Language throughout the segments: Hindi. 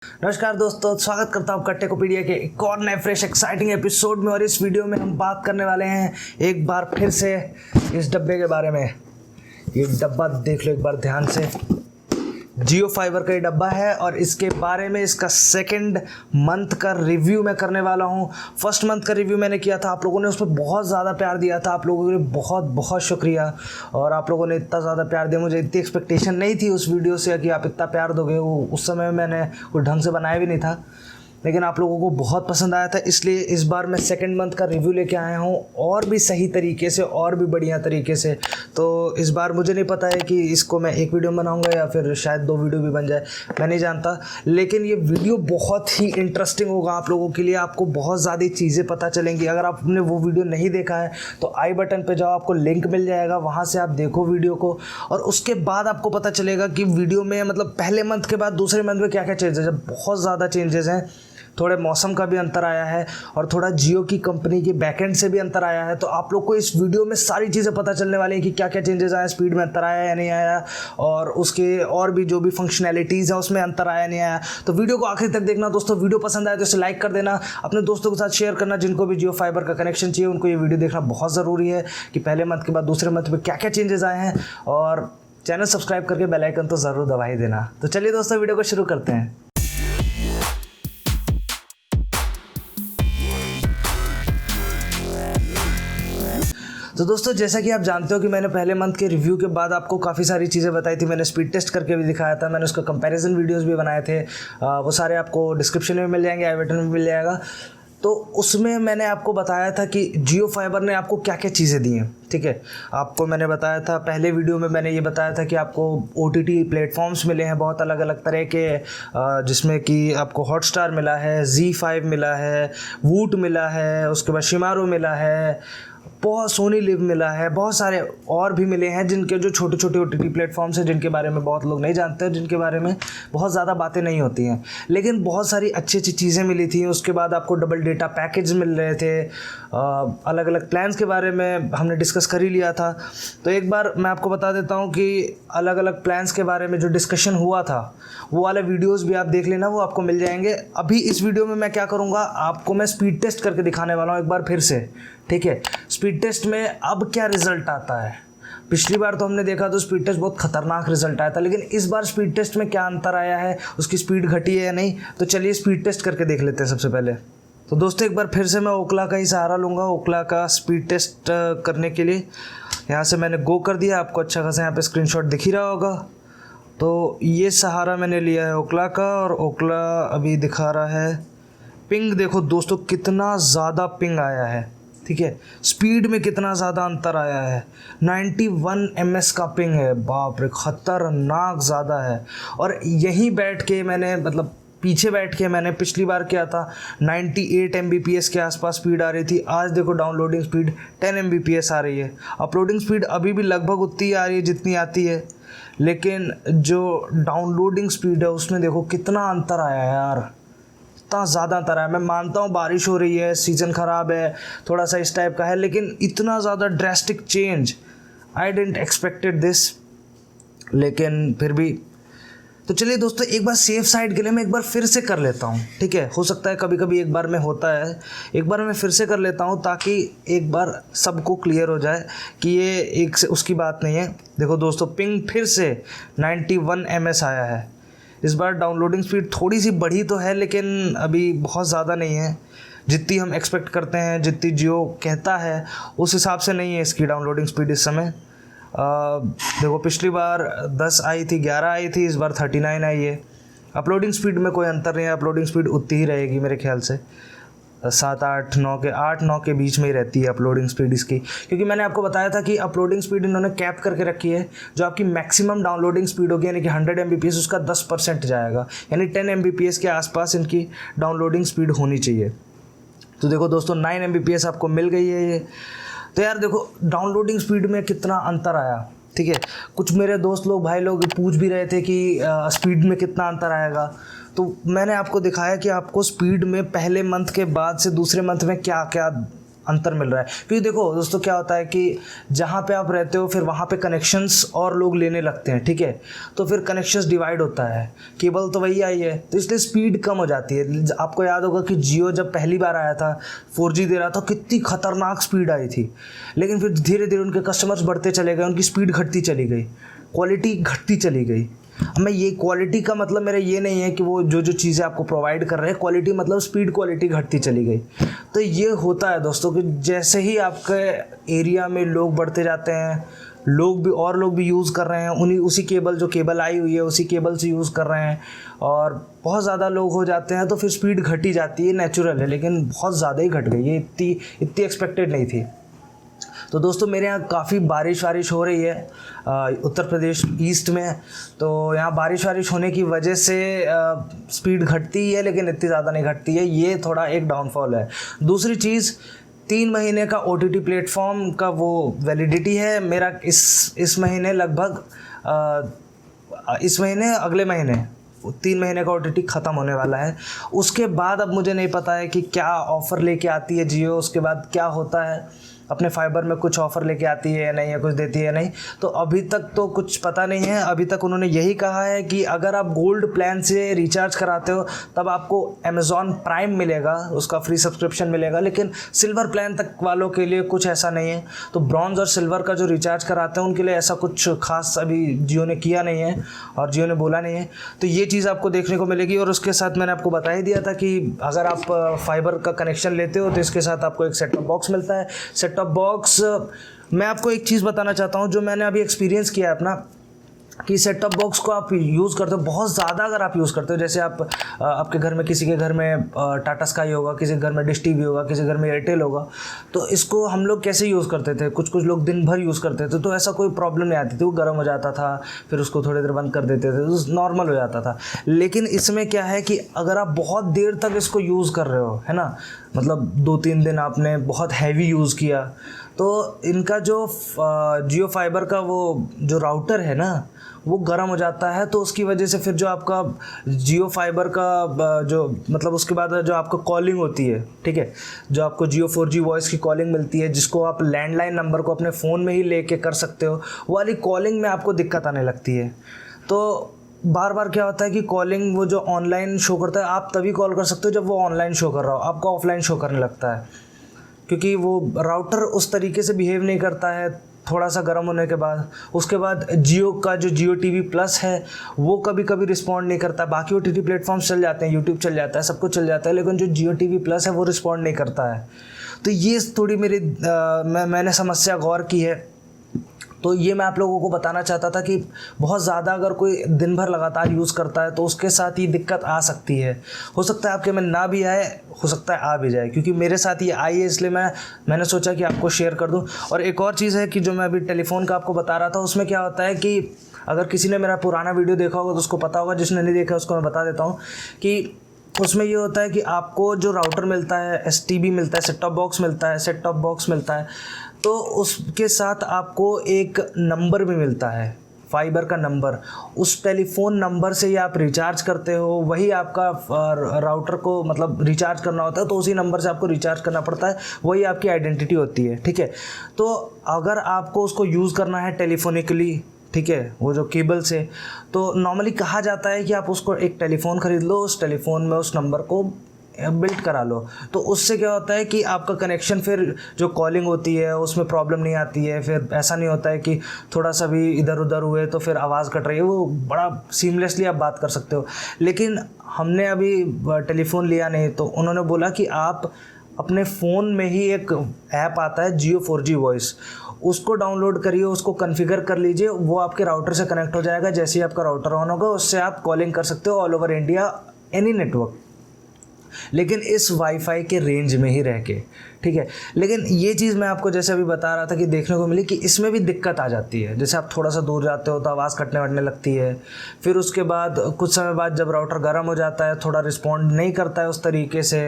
नमस्कार दोस्तों, स्वागत करता हूँ कट्टेकोपीडिया के एक और नए फ्रेश एक्साइटिंग एपिसोड में। और इस वीडियो में हम बात करने वाले हैं एक बार फिर से इस डब्बे के बारे में। ये डब्बा देख लो एक बार ध्यान से। जियो फाइबर का ये डब्बा है और इसके बारे में इसका सेकंड मंथ का रिव्यू मैं करने वाला हूँ। फर्स्ट मंथ का रिव्यू मैंने किया था, आप लोगों ने उस पर बहुत ज़्यादा प्यार दिया था, आप लोगों के लिए बहुत बहुत शुक्रिया। और आप लोगों ने इतना ज़्यादा प्यार दिया, मुझे इतनी एक्सपेक्टेशन नहीं थी उस वीडियो से कि आप इतना प्यार दोगे। वो उस समय मैंने कुछ ढंग से बनाया भी नहीं था, लेकिन आप लोगों को बहुत पसंद आया था, इसलिए इस बार मैं सेकंड मंथ का रिव्यू लेके आया हूँ और भी सही तरीके से और भी बढ़िया तरीके से। तो इस बार मुझे नहीं पता है कि इसको मैं एक वीडियो बनाऊँगा या फिर शायद 2 वीडियो भी बन जाए, मैं नहीं जानता। लेकिन ये वीडियो बहुत ही इंटरेस्टिंग होगा आप लोगों के लिए, आपको बहुत ज़्यादा चीज़ें पता चलेंगी। अगर आपने वो वीडियो नहीं देखा है तो आई बटन पर जाओ, आपको लिंक मिल जाएगा, वहाँ से आप देखो वीडियो को। और उसके बाद आपको पता चलेगा कि वीडियो में मतलब पहले मंथ के बाद दूसरे मंथ में क्या क्या चेंजेस है। बहुत ज़्यादा चेंजेस हैं, थोड़े मौसम का भी अंतर आया है और थोड़ा जियो की कंपनी के बैकएंड से भी अंतर आया है। तो आप लोग को इस वीडियो में सारी चीज़ें पता चलने वाली हैं कि क्या क्या चेंजेस आया, स्पीड में अंतर आया या नहीं आया, और उसके और भी जो भी फंक्शनैलिटीज़ हैं उसमें अंतर आया नहीं आया। तो वीडियो को आखिर तक देखना दोस्तों। वीडियो पसंद आए तो इसे लाइक कर देना, अपने दोस्तों के साथ शेयर करना। जिनको भी जियो फाइबर का कनेक्शन चाहिए उनको ये वीडियो देखना बहुत ज़रूरी है कि पहले मंथ के बाद दूसरे मंथ में क्या क्या चेंजेस आए हैं। और चैनल सब्सक्राइब करके बेल आइकन तो ज़रूर दबा ही देना। तो चलिए दोस्तों, वीडियो को शुरू करते हैं। तो दोस्तों, जैसा कि आप जानते हो कि मैंने पहले मंथ के रिव्यू के बाद आपको काफ़ी सारी चीज़ें बताई थी। मैंने स्पीड टेस्ट करके भी दिखाया था, मैंने उसका कंपैरिजन वीडियोस भी बनाए थे। वो सारे आपको डिस्क्रिप्शन में मिल जाएंगे, आई बटन में मिल जाएगा। तो उसमें मैंने आपको बताया था कि जियो फाइबर ने आपको क्या क्या चीज़ें दी हैं, ठीक है। आपको मैंने बताया था पहले वीडियो में, मैंने ये बताया था कि आपको OTT प्लेटफॉर्म्स मिले हैं बहुत अलग अलग तरह के, जिसमें कि आपको हॉटस्टार मिला है, ZEE5 मिला है, वूट मिला है, उसके बाद शिमारू मिला है, बहुत सोनी लिव मिला है, बहुत सारे और भी मिले हैं जिनके जो छोटे छोटे OTT प्लेटफॉर्म्स हैं जिनके बारे में बहुत लोग नहीं जानते हैं, जिनके बारे में बहुत ज़्यादा बातें नहीं होती हैं, लेकिन बहुत सारी अच्छी अच्छी चीज़ें मिली थी। उसके बाद आपको डबल डेटा पैकेज मिल रहे थे, अलग अलग प्लान्स के बारे में हमने डिस्कस कर ही लिया था। तो एक बार मैं आपको बता देता हूँ कि अलग अलग प्लान्स के बारे में जो डिस्कशन हुआ था वो वाले वीडियोज़ भी आप देख लेना, वो आपको मिल जाएंगे। अभी इस वीडियो में मैं क्या करूँगा, आपको मैं स्पीड टेस्ट करके दिखाने वाला हूँ एक बार फिर से, ठीक है। स्पीड टेस्ट में अब क्या रिजल्ट आता है। पिछली बार तो हमने देखा तो स्पीड टेस्ट बहुत खतरनाक रिजल्ट आया था, लेकिन इस बार स्पीड टेस्ट में क्या अंतर आया है, उसकी स्पीड घटी है या नहीं। तो चलिए स्पीड टेस्ट करके देख लेते हैं सबसे पहले। तो दोस्तों, एक बार फिर से मैं ओकला का ही सहारा लूँगा, ओकला का स्पीड टेस्ट करने के लिए। यहाँ से मैंने गो कर दिया, आपको अच्छा खासा यहाँ पे स्क्रीनशॉट दिख ही रहा होगा। तो ये सहारा मैंने लिया है ओकला का, और ओकला अभी दिखा रहा है पिंग। देखो दोस्तों, कितना ज़्यादा पिंग आया है, ठीक है। स्पीड में कितना ज़्यादा अंतर आया है, 91 ms का पिंग है, बाप रे, खतरनाक ज़्यादा है। और यहीं बैठ के मैंने, मतलब पीछे बैठ के मैंने पिछली बार किया था 98 Mbps के आसपास स्पीड आ रही थी। आज देखो डाउनलोडिंग स्पीड 10 Mbps आ रही है। अपलोडिंग स्पीड अभी भी लगभग उतनी आ रही है जितनी आती है, लेकिन जो डाउनलोडिंग स्पीड है उसमें देखो कितना अंतर आया है यार, इतना ज़्यादा अंतर आया। मैं मानता हूँ बारिश हो रही है, सीज़न ख़राब है, थोड़ा सा इस टाइप का है, लेकिन इतना ज़्यादा drastic change I didn't expected this, लेकिन फिर भी। तो चलिए दोस्तों, एक बार सेफ साइड के लिए मैं एक बार फिर से कर लेता हूँ, ठीक है। हो सकता है कभी कभी एक बार में होता है, एक बार मैं फिर से कर लेता हूँ ताकि एक बार सबको क्लियर हो जाए कि ये एक से उसकी बात नहीं है। देखो दोस्तों, पिंग फिर से 91 ms आया है। इस बार डाउनलोडिंग स्पीड थोड़ी सी बढ़ी तो है, लेकिन अभी बहुत ज़्यादा नहीं है, जितनी हम एक्सपेक्ट करते हैं, जितनी जियो कहता है उस हिसाब से नहीं है इसकी डाउनलोडिंग स्पीड इस समय। देखो पिछली बार 10 आई थी, 11 आई थी, इस बार 39 आई है। अपलोडिंग स्पीड में कोई अंतर नहीं है, अपलोडिंग स्पीड उतनी ही रहेगी मेरे ख्याल से, 8-9 के बीच में ही रहती है अपलोडिंग स्पीड इसकी, क्योंकि मैंने आपको बताया था कि अपलोडिंग स्पीड इन्होंने कैप करके रखी है। जो आपकी मैक्सिमम डाउनलोडिंग स्पीड होगी यानी कि 100 Mbps, उसका 10% जाएगा, यानी 10 Mbps के आसपास इनकी डाउनलोडिंग स्पीड होनी चाहिए। तो देखो दोस्तों, 9 Mbps आपको मिल गई है ये। तो यार देखो, डाउनलोडिंग स्पीड में कितना अंतर आया, ठीक है। कुछ मेरे दोस्त लोग, भाई लोग पूछ भी रहे थे कि स्पीड में कितना अंतर आएगा। तो मैंने आपको दिखाया कि आपको स्पीड में पहले मंथ के बाद से दूसरे मंथ में क्या क्या अंतर मिल रहा है। क्योंकि देखो दोस्तों क्या होता है कि जहाँ पे आप रहते हो फिर वहाँ पे कनेक्शंस और लोग लेने लगते हैं, ठीक है, तो फिर कनेक्शंस डिवाइड होता है, केबल तो वही आई है, तो इसलिए स्पीड कम हो जाती है। आपको याद होगा कि जियो जब पहली बार आया था 4G दे रहा था, कितनी खतरनाक स्पीड आई थी, लेकिन फिर धीरे धीरे उनके कस्टमर्स बढ़ते चले गए, उनकी स्पीड घटती चली गई, क्वालिटी घटती चली गई। अब मैं ये क्वालिटी का मतलब मेरा ये नहीं है कि वो जो जो चीज़ें आपको प्रोवाइड कर रहे हैं, क्वालिटी मतलब स्पीड क्वालिटी घटती चली गई। तो ये होता है दोस्तों कि जैसे ही आपके एरिया में लोग बढ़ते जाते हैं, लोग भी यूज़ कर रहे हैं उसी केबल, जो केबल आई हुई है उसी केबल से यूज़ कर रहे हैं, और बहुत ज़्यादा लोग हो जाते हैं तो फिर स्पीड घटी जाती है, नेचुरल है, लेकिन बहुत ज़्यादा ही घट गई, ये इतनी एक्सपेक्टेड नहीं थी। तो दोस्तों मेरे यहाँ काफ़ी बारिश हो रही है उत्तर प्रदेश ईस्ट में, तो यहाँ बारिश होने की वजह से स्पीड घटती है, लेकिन इतनी ज़्यादा नहीं घटती है, ये थोड़ा एक डाउनफॉल है। दूसरी चीज़, 3 महीने का OTT प्लेटफॉर्म का वो वैलिडिटी है मेरा, इस महीने लगभग इस महीने अगले महीने 3 महीने का OTT ख़त्म होने वाला है। उसके बाद अब मुझे नहीं पता है कि क्या ऑफ़र लेके आती है जियो, उसके बाद क्या होता है, अपने फाइबर में कुछ ऑफ़र लेके आती है या नहीं, या कुछ देती है या नहीं, तो अभी तक तो कुछ पता नहीं है। अभी तक उन्होंने यही कहा है कि अगर आप गोल्ड प्लान से रिचार्ज कराते हो तब आपको अमेज़ॉन प्राइम मिलेगा, उसका फ्री सब्सक्रिप्शन मिलेगा, लेकिन सिल्वर प्लान तक वालों के लिए कुछ ऐसा नहीं है। तो ब्रॉन्ज और सिल्वर का जो रिचार्ज कराते हैं उनके लिए ऐसा कुछ खास अभी जियो ने किया नहीं है और जियो ने बोला नहीं है, तो ये चीज़ आपको देखने को मिलेगी। और उसके साथ मैंने आपको बता ही दिया था कि अगर आप फाइबर का कनेक्शन लेते हो तो इसके साथ आपको एक सेट टॉप बॉक्स मिलता है। सेट टॉप बॉक्स, मैं आपको एक चीज़ बताना चाहता हूँ जो मैंने अभी एक्सपीरियंस किया है अपना, कि सेट टॉप बॉक्स को आप यूज़ करते हो बहुत ज़्यादा, अगर आप यूज़ करते हो, जैसे आप आपके घर में, किसी के घर में टाटा स्काई होगा, किसी के घर में डिश टीवी होगा, किसी के घर में एयरटेल होगा, तो इसको हम लोग कैसे यूज़ करते थे, कुछ लोग दिन भर यूज़ करते थे, तो ऐसा कोई प्रॉब्लम नहीं आती थी, वो गर्म हो जाता था, फिर उसको थोड़ी देर बंद कर देते थे, तो नॉर्मल हो जाता था। लेकिन इसमें क्या है कि अगर आप बहुत देर तक इसको यूज़ कर रहे हो, है ना, मतलब 2-3 दिन आपने बहुत हैवी यूज़ किया, तो इनका जो जियो फाइबर का वो जो राउटर है ना, वो गर्म हो जाता है, तो उसकी वजह से फिर जो आपका जियो फाइबर का जो मतलब उसके बाद जो आपको कॉलिंग होती है, ठीक है, जो आपको जियो 4G वॉइस की कॉलिंग मिलती है, जिसको आप लैंडलाइन नंबर को अपने फ़ोन में ही लेके कर सकते हो, वो वाली कॉलिंग में आपको दिक्कत आने लगती है। तो बार बार क्या होता है कि कॉलिंग वो जो ऑनलाइन शो करता है, आप तभी कॉल कर सकते हो जब वो ऑनलाइन शो कर रहा हो, आपका ऑफलाइन शो करने लगता है, क्योंकि वो राउटर उस तरीके से बिहेव नहीं करता है थोड़ा सा गर्म होने के बाद। उसके बाद जियो का जो जियो TV प्लस है वो कभी कभी रिस्पॉन्ड नहीं करता। बाकी OTT प्लेटफॉर्म्स चल जाते हैं, यूट्यूब चल जाता है, सब कुछ चल जाता है, लेकिन जो जियो TV प्लस है वो रिस्पॉन्ड नहीं करता है। तो ये थोड़ी मेरी मैंने समस्या गौर की है, तो ये मैं आप लोगों को बताना चाहता था कि बहुत ज़्यादा अगर कोई दिन भर लगातार यूज़ करता है तो उसके साथ ये दिक्कत आ सकती है। हो सकता है आपके में ना भी आए, हो सकता है आ भी जाए, क्योंकि मेरे साथ ये आई है, इसलिए मैंने सोचा कि आपको शेयर कर दूं। और एक और चीज़ है कि जो मैं अभी टेलीफोन का आपको बता रहा था, उसमें क्या होता है कि अगर किसी ने मेरा पुराना वीडियो देखा होगा तो उसको पता होगा, जिसने नहीं देखा उसको मैं बता देता हूँ कि उसमें ये होता है कि आपको जो राउटर मिलता है, STB मिलता है, सेट टॉप बॉक्स मिलता है, तो उसके साथ आपको एक नंबर भी मिलता है, फाइबर का नंबर। उस टेलीफोन नंबर से ही आप रिचार्ज करते हो, वही आपका राउटर को मतलब रिचार्ज करना होता है, तो उसी नंबर से आपको रिचार्ज करना पड़ता है, वही आपकी आइडेंटिटी होती है, ठीक है। तो अगर आपको उसको यूज़ करना है टेलीफोनिकली, ठीक है, वो जो केबल से, तो नॉर्मली कहा जाता है कि आप उसको एक टेलीफ़ोन ख़रीद लो, उस टेलीफ़ोन में उस नंबर को बिल्ट करा लो, तो उससे क्या होता है कि आपका कनेक्शन फिर जो कॉलिंग होती है उसमें प्रॉब्लम नहीं आती है। फिर ऐसा नहीं होता है कि थोड़ा सा भी इधर उधर हुए तो फिर आवाज़ कट रही है, वो बड़ा सीमलेसली आप बात कर सकते हो। लेकिन हमने अभी टेलीफोन लिया नहीं, तो उन्होंने बोला कि आप अपने फ़ोन में ही एक ऐप आता है जियो 4G वॉइस, उसको डाउनलोड करिए, उसको कॉन्फ़िगर कर लीजिए, वो आपके राउटर से कनेक्ट हो जाएगा। जैसे ही आपका राउटर ऑन होगा उससे आप कॉलिंग कर सकते हो all over India, any network, लेकिन इस वाईफाई के रेंज में ही रह के, ठीक है। लेकिन ये चीज़ मैं आपको जैसे अभी बता रहा था कि देखने को मिली कि इसमें भी दिक्कत आ जाती है। जैसे आप थोड़ा सा दूर जाते हो तो आवाज़ कटने वटने लगती है, फिर उसके बाद कुछ समय बाद जब राउटर गर्म हो जाता है, थोड़ा रिस्पॉन्ड नहीं करता है उस तरीके से,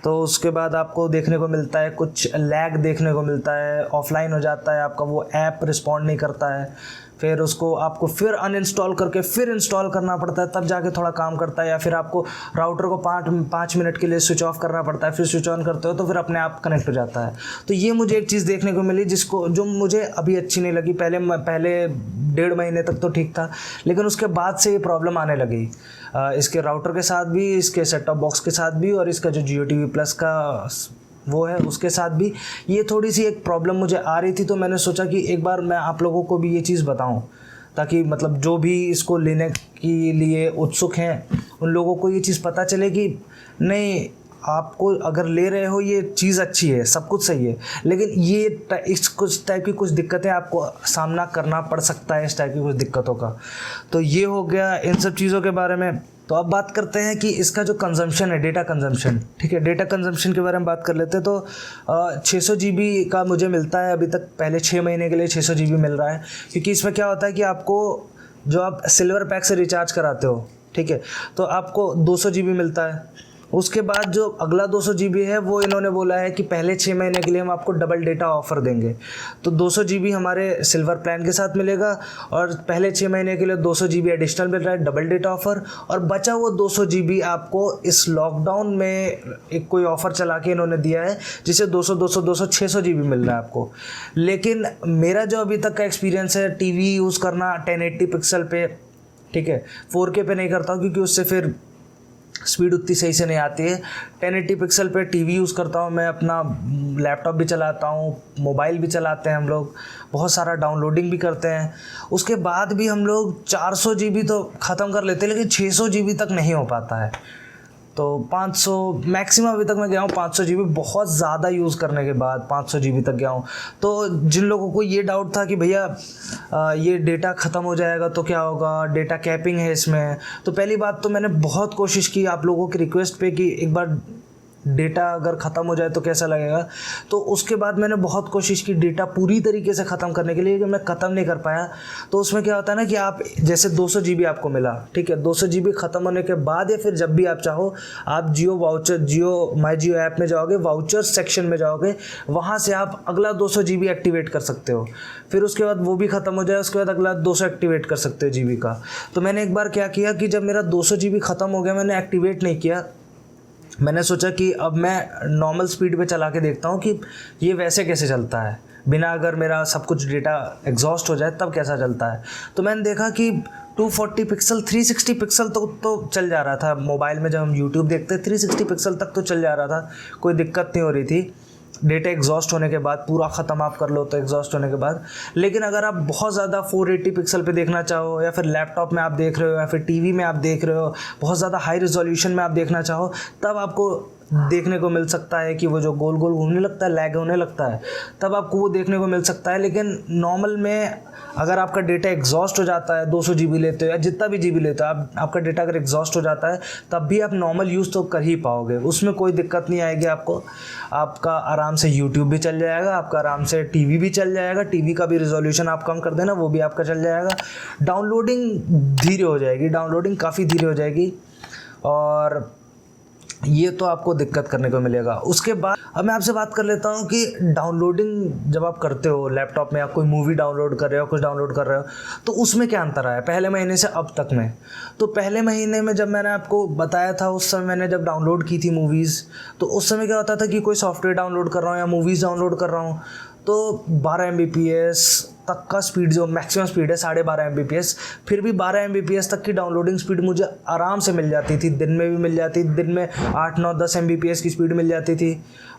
तो उसके बाद आपको देखने को मिलता है कुछ लैग देखने को मिलता है, ऑफलाइन हो जाता है आपका वो ऐप, रिस्पॉन्ड नहीं करता है, फिर उसको आपको फिर अनइंस्टॉल करके फिर इंस्टॉल करना पड़ता है, तब जाके थोड़ा काम करता है। या फिर आपको राउटर को 5 मिनट के लिए स्विच ऑफ करना पड़ता है, फिर स्विच ऑन करते हो तो फिर अपने आप डिस्कनेक्ट हो जाता है। तो ये मुझे एक चीज़ देखने को मिली जो मुझे अभी अच्छी नहीं लगी। पहले 1.5 महीने तक तो ठीक था, लेकिन उसके बाद से ये प्रॉब्लम आने लगी इसके राउटर के साथ भी, इसके सेट टॉप बॉक्स के साथ भी, और इसका जो जियो टीवी प्लस का वो है उसके साथ भी ये थोड़ी सी एक प्रॉब्लम मुझे आ रही थी। तो मैंने सोचा कि एक बार मैं आप लोगों को भी ये चीज़ बताऊं, ताकि मतलब जो भी इसको लेने के लिए उत्सुक हैं उन लोगों को ये चीज़ पता चले कि नहीं, आपको अगर ले रहे हो ये चीज़ अच्छी है, सब कुछ सही है, लेकिन ये इस कुछ टाइप की कुछ दिक्कतें आपको सामना करना पड़ सकता है, इस टाइप की कुछ दिक्कतों का। तो ये हो गया इन सब चीज़ों के बारे में। तो अब बात करते हैं कि इसका जो कंजम्पशन है, डेटा कंजम्पशन, ठीक है, डेटा कंजम्पशन के बारे में बात कर लेते हैं। तो 600 GB का मुझे मिलता है अभी तक, पहले 6 महीने के लिए 600 GB मिल रहा है, क्योंकि इसमें क्या होता है कि आपको जो आप सिल्वर पैक से रिचार्ज कराते हो, ठीक है, तो आपको 200 GB मिलता है। उसके बाद जो अगला 200 GB है वो इन्होंने बोला है कि पहले 6 महीने के लिए हम आपको डबल डेटा ऑफ़र देंगे। तो 200 GB हमारे सिल्वर प्लान के साथ मिलेगा, और पहले 6 महीने के लिए 200 GB एडिशनल मिल रहा है, डबल डेटा ऑफ़र। और बचा वो 200 GB आपको इस लॉकडाउन में एक कोई ऑफ़र चला के इन्होंने दिया है, जिसे 200 600 GB मिल रहा है आपको। लेकिन मेरा जो अभी तक का एक्सपीरियंस है टीवी यूज़ करना 1080 पिक्सल पे, ठीक है, 4K पे नहीं करता हूँ क्योंकि उससे फिर स्पीड उतनी सही से नहीं आती है। 1080 पिक्सल पे टीवी यूज़ करता हूँ मैं, अपना लैपटॉप भी चलाता हूँ, मोबाइल भी चलाते हैं हम लोग, बहुत सारा डाउनलोडिंग भी करते हैं। उसके बाद भी हम लोग 400 GB तो ख़त्म कर लेते हैं, लेकिन 600 GB तक नहीं हो पाता है। तो 500 मैक्सिमम अभी तक मैं गया हूँ, 500 GB बहुत ज़्यादा यूज़ करने के बाद 500 GB तक गया हूँ। तो जिन लोगों को ये डाउट था कि भैया ये डेटा ख़त्म हो जाएगा तो क्या होगा, डेटा कैपिंग है इसमें, तो पहली बात तो मैंने बहुत कोशिश की आप लोगों की रिक्वेस्ट पे कि एक बार डेटा अगर ख़त्म हो जाए तो कैसा लगेगा। तो उसके बाद मैंने बहुत कोशिश की डेटा पूरी तरीके से ख़त्म करने के लिए, कि मैं ख़त्म नहीं कर पाया। तो उसमें क्या होता है ना कि आप जैसे 200 GB आपको मिला, ठीक है, 200 GB ख़त्म होने के बाद या फिर जब भी आप चाहो, आप जियो माई जियो ऐप में जाओगे, वाउचर सेक्शन में जाओगे, वहाँ से आप अगला 200 GB एक्टिवेट कर सकते हो। फिर उसके बाद वो भी ख़त्म हो जाए, उसके बाद अगला 200 एक्टिवेट कर सकते हो GB का। तो मैंने एक बार क्या किया कि जब मेरा 200 GB ख़त्म हो गया, मैंने एक्टिवेट नहीं किया, मैंने सोचा कि अब मैं नॉर्मल स्पीड पे चला के देखता हूँ कि ये वैसे कैसे चलता है, बिना अगर मेरा सब कुछ डेटा एग्जॉस्ट हो जाए तब कैसा चलता है। तो मैंने देखा कि 240 पिक्सल 360 पिक्सल तो चल जा रहा था। मोबाइल में जब हम यूट्यूब देखते 360 पिक्सल तक तो चल जा रहा था, कोई दिक्कत नहीं हो रही थी डेटा एग्जॉस्ट होने के बाद, पूरा ख़त्म आप कर लो तो एग्जॉस्ट होने के बाद। लेकिन अगर आप बहुत ज़्यादा 480 पिक्सल पे देखना चाहो, या फिर लैपटॉप में आप देख रहे हो, या फिर टीवी में आप देख रहे हो, बहुत ज़्यादा हाई रिजोल्यूशन में आप देखना चाहो, तब आपको देखने को मिल सकता है कि वो जो गोल गोल घूमने लगता है, लैग होने लगता है, तब आपको वो देखने को मिल सकता है। लेकिन नॉर्मल में अगर आपका डेटा एग्जॉस्ट हो जाता है, 200 GB लेते हो या जितना भी GB लेते हो, आपका डेटा अगर एग्जॉस्ट हो जाता है, तब भी आप नॉर्मल यूज़ तो कर ही पाओगे, उसमें कोई दिक्कत नहीं आएगी आपको। आपका आराम से यूट्यूब भी चल जाएगा, आपका आराम से टीवी भी चल जाएगा, टीवी का भी रिजोल्यूशन आप कम कर देना, वो भी आपका चल जाएगा। डाउनलोडिंग धीरे हो जाएगी, डाउनलोडिंग काफ़ी धीरे हो जाएगी, और ये तो आपको दिक्कत करने को मिलेगा। उसके बाद अब मैं आपसे बात कर लेता हूँ कि डाउनलोडिंग जब आप करते हो लैपटॉप में, आप कोई मूवी डाउनलोड कर रहे हो, कुछ डाउनलोड कर रहे हो, तो उसमें क्या अंतर आया पहले महीने से अब तक में। तो पहले महीने में जब मैंने आपको बताया था, उस समय मैंने जब डाउनलोड की थी मूवीज़, तो उस समय क्या होता था कि कोई सॉफ्टवेयर डाउनलोड कर रहा हूँ या मूवीज़ डाउनलोड कर रहा हूँ, तो 12 MBPS तक का स्पीड, जो मैक्सिमम स्पीड है 12.5 MBPS, फिर भी 12 MBPS तक की डाउनलोडिंग स्पीड मुझे आराम से मिल जाती थी, दिन में भी मिल जाती थी, दिन में 8, 9, 10 MBPS की स्पीड मिल जाती थी,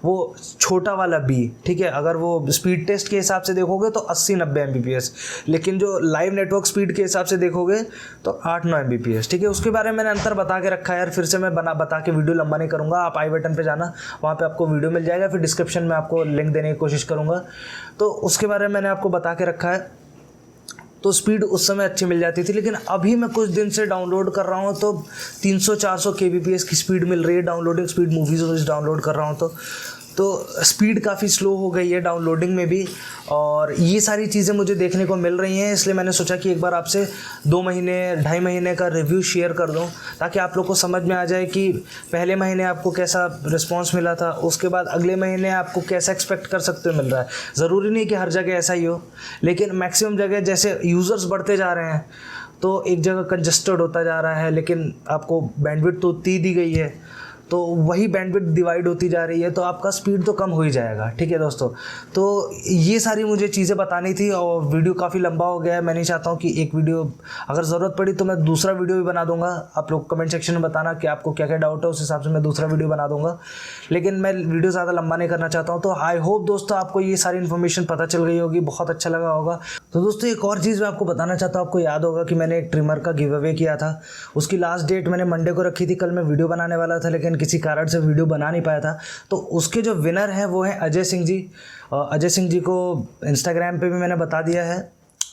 वो छोटा वाला भी, ठीक है। अगर वो स्पीड टेस्ट के हिसाब से देखोगे तो 80-90 MBPS, लेकिन जो लाइव नेटवर्क स्पीड के हिसाब से देखोगे तो 8-9 MBPS, ठीक है। उसके बारे में मैंने अंतर बता के रखा है यार, फिर से मैं बता के वीडियो लंबा नहीं करूँगा। आप आई बटन पे जाना, वहाँ पे आपको वीडियो मिल जाएगा, फिर डिस्क्रिप्शन में आपको लिंक देने की कोशिश करूँगा। तो उसके बारे में मैंने आपको बता के रखा है। तो स्पीड उस समय अच्छी मिल जाती थी, लेकिन अभी मैं कुछ दिन से डाउनलोड कर रहा हूँ तो 300-400 kbps की स्पीड मिल रही है, डाउनलोडिंग स्पीड, मूवीज़ डाउनलोड कर रहा हूँ तो स्पीड काफ़ी स्लो हो गई है डाउनलोडिंग में भी। और ये सारी चीज़ें मुझे देखने को मिल रही हैं, इसलिए मैंने सोचा कि एक बार आपसे 2 महीने 2.5 महीने का रिव्यू शेयर कर दूं, ताकि आप लोग को समझ में आ जाए कि पहले महीने आपको कैसा रिस्पांस मिला था, उसके बाद अगले महीने आपको कैसा एक्सपेक्ट कर सकते हो मिल रहा है। ज़रूरी नहीं कि हर जगह ऐसा ही हो, लेकिन मैक्सिमम जगह जैसे यूज़र्स बढ़ते जा रहे हैं तो एक जगह कंजस्टेड होता जा रहा है, लेकिन आपको बैंडविड्थ तो उतनी दी गई है, तो वही बैंडविड्थ डिवाइड होती जा रही है, तो आपका स्पीड तो कम हो ही जाएगा। ठीक है दोस्तों, तो ये सारी मुझे चीज़ें बतानी थी और वीडियो काफ़ी लंबा हो गया है। मैं नहीं चाहता हूँ कि एक वीडियो, अगर ज़रूरत पड़ी तो मैं दूसरा वीडियो भी बना दूंगा। आप लोग कमेंट सेक्शन में बताना कि आपको क्या क्या डाउट है, उस हिसाब से मैं दूसरा वीडियो बना दूंगा, लेकिन मैं वीडियो ज़्यादा लंबा नहीं करना चाहता हूँ। तो आई होप दोस्तों आपको ये सारी इन्फॉर्मेशन पता चल गई होगी, बहुत अच्छा लगा होगा। तो दोस्तों एक और चीज़ मैं आपको बताना चाहता हूँ, आपको याद होगा कि मैंने एक ट्रिमर का गिव अवे किया था, उसकी लास्ट डेट मैंने मंडे को रखी थी। कल मैं वीडियो बनाने वाला था लेकिन किसी कारण से वीडियो बना नहीं पाया था। तो उसके जो विनर हैं वो हैं अजय सिंह जी। अजय सिंह जी को इंस्टाग्राम पे भी मैंने बता दिया है,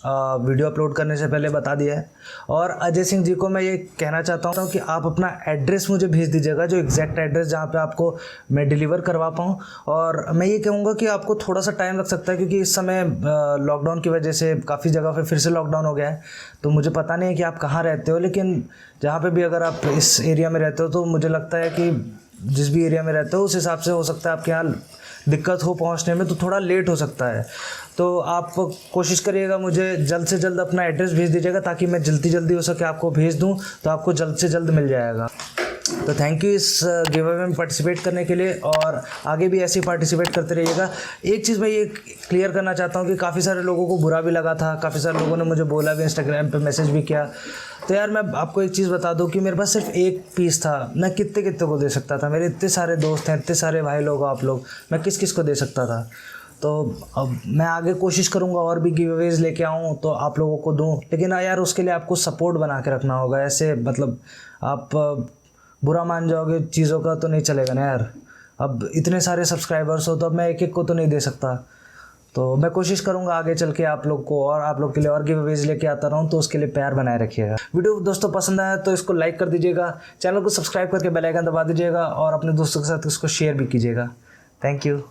वीडियो अपलोड करने से पहले बता दिया है। और अजय सिंह जी को मैं ये कहना चाहता हूँ कि आप अपना एड्रेस मुझे भेज दीजिएगा, जो एग्जैक्ट एड्रेस जहाँ पे आपको मैं डिलीवर करवा पाऊँ। और मैं ये कहूँगा कि आपको थोड़ा सा टाइम लग सकता है, क्योंकि इस समय लॉकडाउन की वजह से काफ़ी जगह पे फिर से लॉकडाउन हो गया है। तो मुझे पता नहीं है कि आप कहाँ रहते हो, लेकिन जहाँ पर भी अगर आप इस एरिया में रहते हो तो मुझे लगता है कि जिस भी एरिया में रहते हो उस हिसाब से हो सकता है आपके यहाँ दिक्कत हो पहुंचने में, तो थोड़ा लेट हो सकता है। तो आप कोशिश करिएगा मुझे जल्द से जल्द अपना एड्रेस भेज दीजिएगा, ताकि मैं जल्दी हो सके आपको भेज दूं, तो आपको जल्द से जल्द मिल जाएगा। तो थैंक यू इस गिव अवे में पार्टिसिपेट करने के लिए, और आगे भी ऐसे ही पार्टिसिपेट करते रहिएगा। एक चीज़ मैं ये क्लियर करना चाहता हूँ कि काफ़ी सारे लोगों को बुरा भी लगा था, काफ़ी सारे लोगों ने मुझे बोला भी, इंस्टाग्राम पे मैसेज भी किया। तो यार मैं आपको एक चीज़ बता दूं कि मेरे पास सिर्फ एक पीस था, मैं कितने को दे सकता था। मेरे इतने सारे दोस्त हैं, इतने सारे भाई लोग, आप लोग, मैं किस को दे सकता था। तो अब मैं आगे कोशिश करूँगा और भी गिव अवेज लेके आऊँ तो आप लोगों को दूँ, लेकिन यार उसके लिए आपको सपोर्ट बना के रखना होगा। ऐसे मतलब आप बुरा मान जाओगे चीज़ों का तो नहीं चलेगा ना यार। अब इतने सारे सब्सक्राइबर्स हो तो अब मैं एक को तो नहीं दे सकता। तो मैं कोशिश करूंगा आगे चल के आप लोग को और आप लोग के लिए और गिव अवेज लेके आता रहूं, तो उसके लिए प्यार बनाए रखिएगा। वीडियो दोस्तों पसंद आया तो इसको लाइक कर दीजिएगा, चैनल को सब्सक्राइब करके बेल आइकन दबा दीजिएगा, और अपने दोस्तों के साथ इसको शेयर भी कीजिएगा। Thank you.